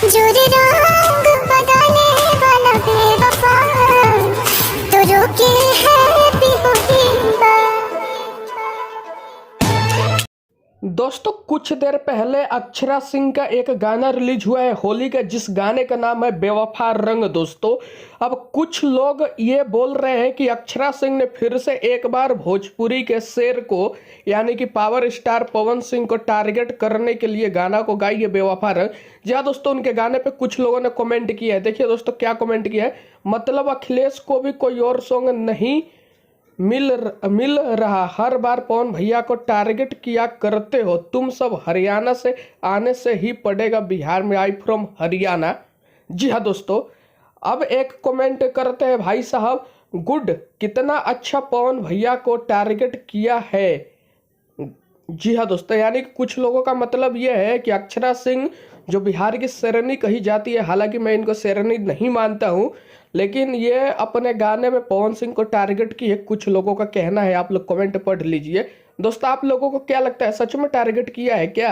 जो रे रंग बदले वाला बेवफा, तो रोके है बेहुदा। दोस्तों कुछ देर पहले अक्षरा सिंह का एक गाना रिलीज हुआ है होली का, जिस गाने का नाम है बेवफा रंग। दोस्तों अब कुछ लोग ये बोल रहे हैं कि अक्षरा सिंह ने फिर से एक बार भोजपुरी के शेर को यानी कि पावर स्टार पवन सिंह को टारगेट करने के लिए गाना को गाई है बेवफा रंग। जी हाँ दोस्तों, उनके गाने पे कुछ लोगों ने कमेंट किया है। देखिए दोस्तों क्या कमेंट किया है। मतलब अखिलेश को भी कोई और सॉन्ग नहीं मिल रहा, हर बार पवन भैया को टारगेट किया करते हो तुम सब, हरियाणा से आने से ही पड़ेगा बिहार में, आई फ्रॉम हरियाणा। जी हाँ दोस्तों, अब एक कमेंट करते हैं भाई साहब, गुड, कितना अच्छा पवन भैया को टारगेट किया है। जी हाँ दोस्तों, यानी कि कुछ लोगों का मतलब यह है कि अक्षरा सिंह जो बिहार की शेरनी कही जाती है, हालांकि मैं इनको शेरनी नहीं मानता हूँ, लेकिन ये अपने गाने में पवन सिंह को टारगेट की है, कुछ लोगों का कहना है। आप लोग कमेंट पढ़ लीजिए। दोस्तों आप लोगों को क्या लगता है, सच में टारगेट किया है क्या?